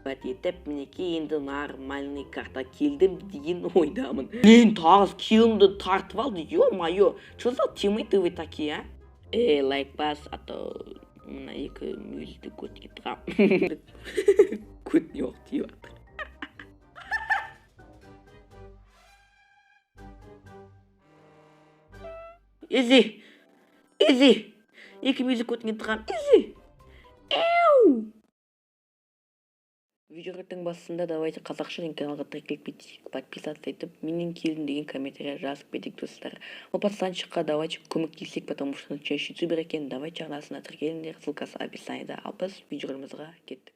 етіп мінекей енді нормальный карта келдім деген ойдамын. Блин, тағыз килімді тартып алды, ё-моё. Что за тиммейты вы такие, а? Лайк бас, а то мына екі мүйізді көтке тұғам. Көт не оқ тиіп атыр. Изи. Екі мүйізді көтке тұғам. Изи. Видеороликтің басында давайте қазақша деген каналға тіркеліп кетейік, подписаться етіп, менен келдім деген комментария жазып кетейік, достар. Ол пацанчикқа давайте көмектесейік, потому что он чаще ютубер екен. Давайте арнасына тіркеліңдер, ссылкасы описаниеда. Ал біз видеорымызға кеттік.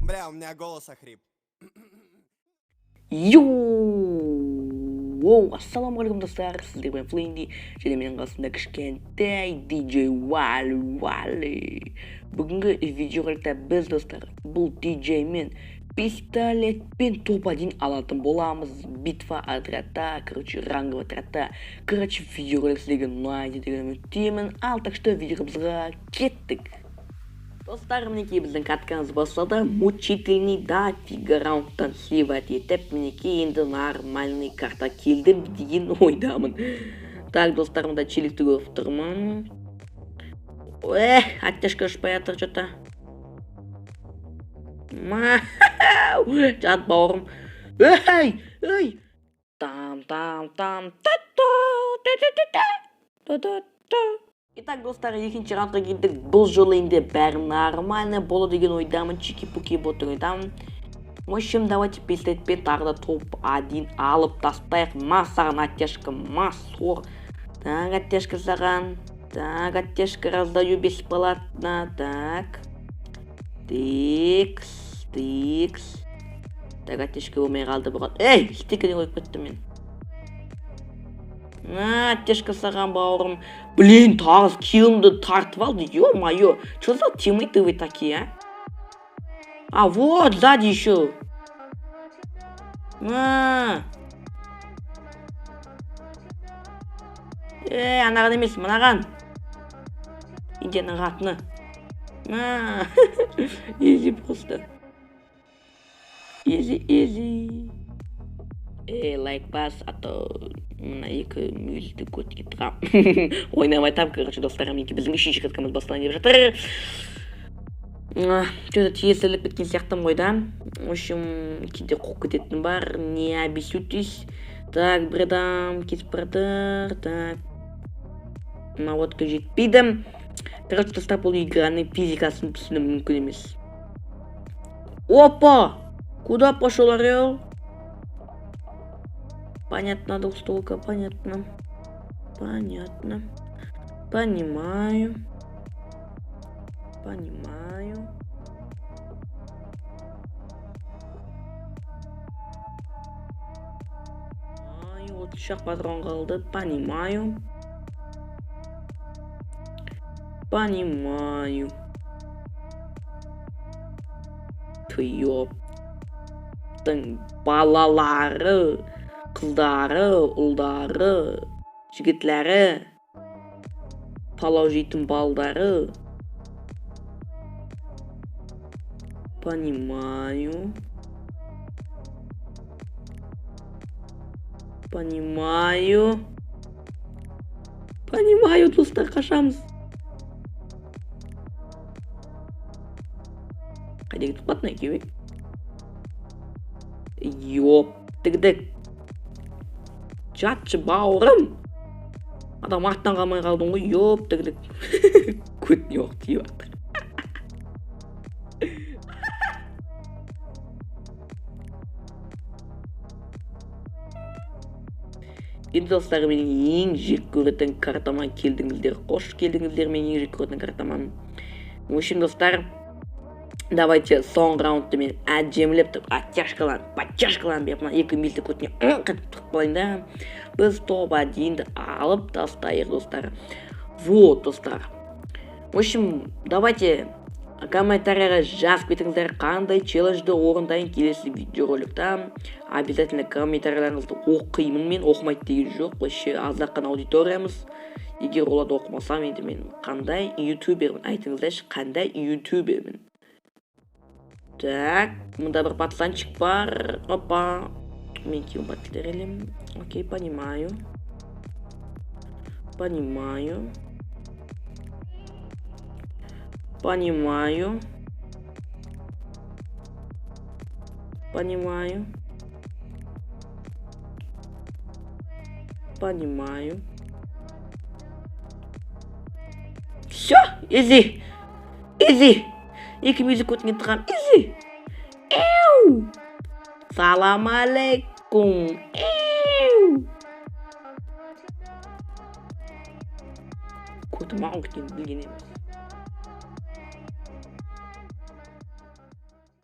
Бля, у меня голос охрип. Воу, ассаламағалейкум достар, сіздермен Флинди, және менің қасымда кішкентай DJ Вали. Бүгінгі видеороликта біз, достар, бұл DJ мен пистолетпен топ-1 алатын боламыз. Битва отряда, ранговый отряда. Видеоролик сіздерге ұнайды деген үміттемін. Ал, так что видеомызға кеттік. Достар, мінекей біздің каткамыз басталды. Мучительный дофига раундтан сливать етіп, мінекей енді нормальный карта келдім деген ойдамын. Так, достар, мұнда челикті көріп тұрмын. Оттяшка ұшпай атыр жота. Жат бауырым. Итак, достар, екінші раундқа келдік. Бұл жолы енді бәрі нормально болды деген ойдамын. Чики-пуки ботыр ойдамын. В общем, давайте пистолетпен тағы да топ-1 алып тастайық. Саған оттяшка, сор. Так, оттяшка саған. Так, оттяшка раздаю бесплатно. Так. Тикс. Так, оттяшка болмай қалды бұған. Стикерден қойып кеттім мен. Оттяшка саған бауырым. Блин, тағыз килімді тартып алды, ё-моё. Что за тиммейты вы такие, а? А вот, сзади еще. Анаған емес, мынаған. Индияның қатыны. Изи просто. Изи. Лайк бас, а то мына екі мүйізді көтке тұғам. Ойнамай там, короче, достар, мінекей біздің үшінші каткамыз басталайын деп жатыр. Что-то тиесіліп кеткен сияқтым ғой да. В общем, кейде қоқ кететін бар. Не обессудьтесь. Так, бір адам кетіп барды. Так. Наводка жетпейді. Короче, достар, бұл играның физикасын түсінім мүмкін емес. Опа! Куда пошел орел? Понятно, двухстолка, понятно. Понимаю. Вот шақ патрон қалды. Понимаю. Ёптың балалары. Қыздары, ұлдары, жігітлері, палау жейтін балдары. Понимаю, достар, қашамыз. Қайдегі тұтпатына екеуі? Ёптігдік. Жатшы бауырым. Адам артынан қалмай қалдың ғой, ёптігдік. Көт не оқ тиіп атыр. Енді достар, менің ең жек көретін картаман келдіңіздер. Қош келдіңіздер менің ең жек көретін картаман. В общем, достар, давайте соңғы раундты мен әдемілеп тұрып, подтяжкалан беріп, екі милді көтіне қатып қалайын да. Біз топ-1-ді алып тастайық, достар. Вот, достар. В общем, давайте комментарийға жазып кетіңіздер қандай челленджді орындайын келесі видеороликта. Обязательно комментарийлеріңізді оқимын, мен оқымайды деген жоқ, вообще аздаған аудиториямыз. Егер оларды оқымасам, енді мен қандай ютубермін, айтыңыздаршы, қандай ютубермін. Так, мында бір пацанчик бар. Опа, мен кейін батлерелем. Окей, понимаю. Понимаю. Понимаю. Понимаю. Понимаю. Все, изи. Изи. Екі мюзик өтінген тұғам. Изи. Эу. Салам алейкум. Эу. Көті маған күткен білген емес.